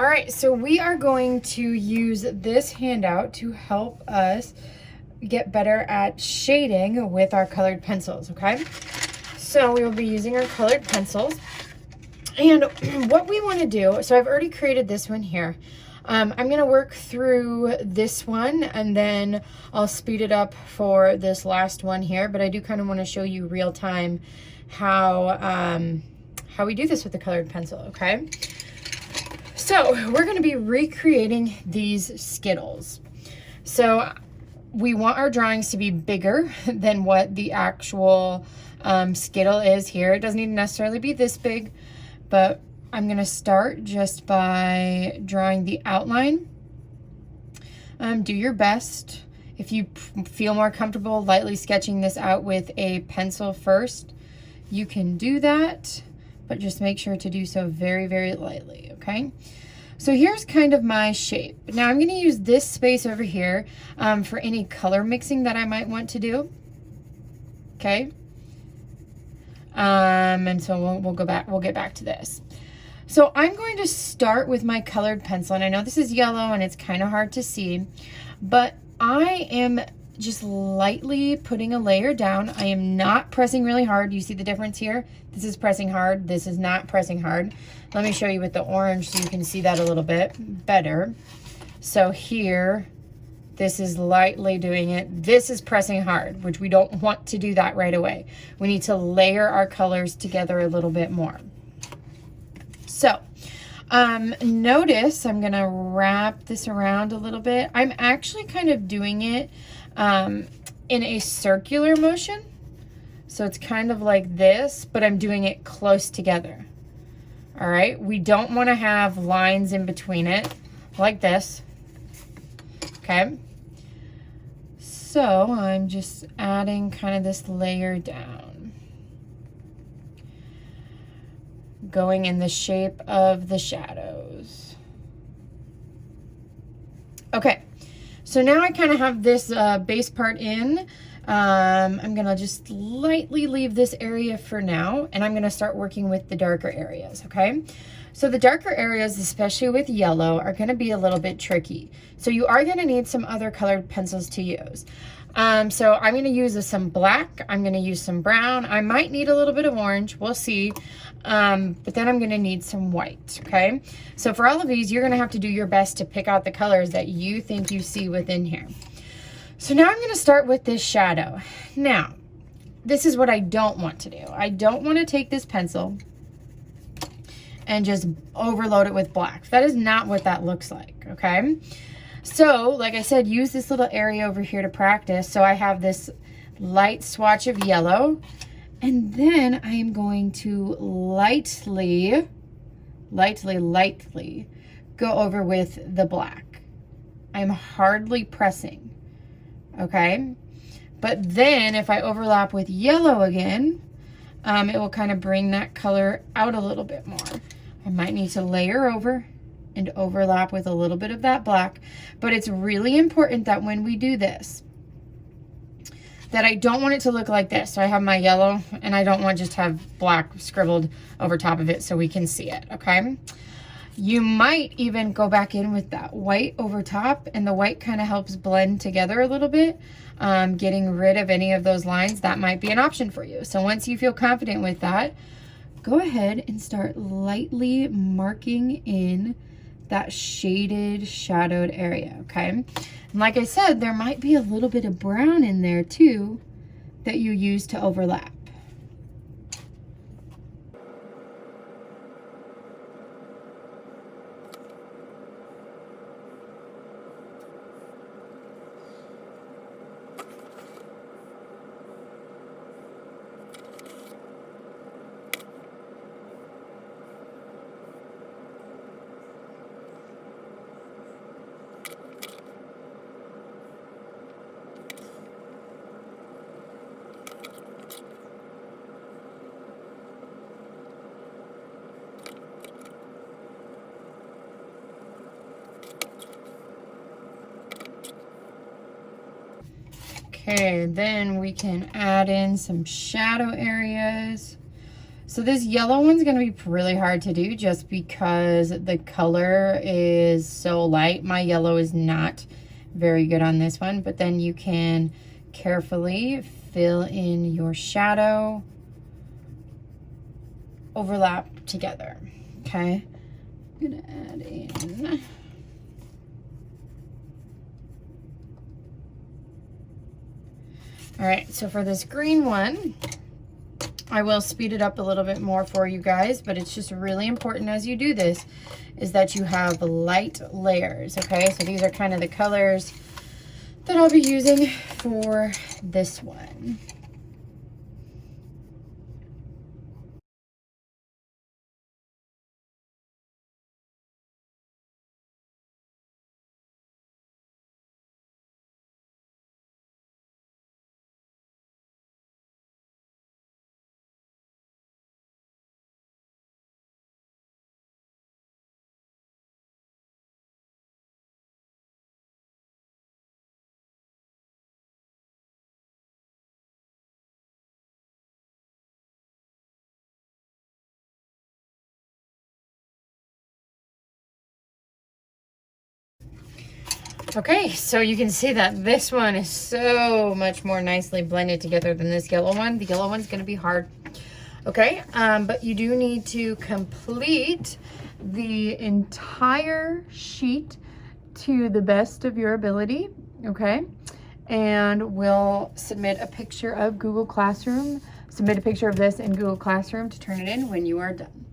All right, so we are going to use this handout to help us get better at shading with our colored pencils, okay? So we will be using our colored pencils. And what we want to do, so I've already created this one here. I'm going to work through this one and then I'll speed it up for this last one here, but I do kind of want to show you real time how we do this with the colored pencil, okay? So we're going to be recreating these Skittles. So we want our drawings to be bigger than what the actual Skittle is here. It doesn't need to necessarily be this big, but I'm going to start just by drawing the outline. Do your best. If you feel more comfortable lightly sketching this out with a pencil first, you can do that, but just make sure to do so very, very lightly, okay? So here's kind of my shape. Now I'm going to use this space over here for any color mixing that I might want to do, okay? And so we'll get back to this. So I'm going to start with my colored pencil, and I know this is yellow and it's kind of hard to see, but I am just lightly putting a layer down. I am not pressing really hard. You see the difference here? This is pressing hard. This is not pressing hard. Let me show you with the orange so you can see that a little bit better. So here, this is lightly doing it. This is pressing hard, which we don't want to do that right away. We need to layer our colors together a little bit more. So notice I'm gonna wrap this around a little bit. I'm actually kind of doing it in a circular motion. So it's kind of like this, but I'm doing it close together. All right, we don't want to have lines in between it like this, okay? So I'm just adding kind of this layer down, going in the shape of the shadows. Okay, so now I kind of have this base part in. I'm gonna just lightly leave this area for now, and I'm gonna start working with the darker areas, okay? So the darker areas, especially with yellow, are gonna be a little bit tricky. So you are gonna need some other colored pencils to use. So I'm gonna use some black, I'm gonna use some brown, I might need a little bit of orange, we'll see. But then I'm gonna need some white, okay? So for all of these, you're gonna have to do your best to pick out the colors that you think you see within here. So now I'm gonna start with this shadow. Now, this is what I don't want to do. I don't wanna take this pencil and just overload it with black. That is not what that looks like, okay? So, like I said, use this little area over here to practice. So I have this light swatch of yellow, and then I am going to lightly go over with the black. I'm hardly pressing. Okay, but then if I overlap with yellow again, it will kind of bring that color out a little bit more. I might need to layer over and overlap with a little bit of that black, but it's really important that when we do this, that I don't want it to look like this. So I have my yellow and I don't want just to have black scribbled over top of it so we can see it, okay? You might even go back in with that white over top, and the white kind of helps blend together a little bit, getting rid of any of those lines. That might be an option for you. So once you feel confident with that, go ahead and start lightly marking in that shaded, shadowed area, okay? And like I said, there might be a little bit of brown in there too that you use to overlap. Okay, then we can add in some shadow areas. So this yellow one's gonna be really hard to do just because the color is so light. My yellow is not very good on this one, but then you can carefully fill in your shadow, overlap together, okay? I'm gonna add in. All right, so for this green one, I will speed it up a little bit more for you guys, but it's just really important as you do this is that you have light layers, okay? So these are kind of the colors that I'll be using for this one. Okay, so you can see that this one is so much more nicely blended together than this yellow one. The yellow one's gonna be hard. Okay, but you do need to complete the entire sheet to the best of your ability, okay? And we'll submit a picture of Google Classroom, submit a picture of this in Google Classroom to turn it in when you are done.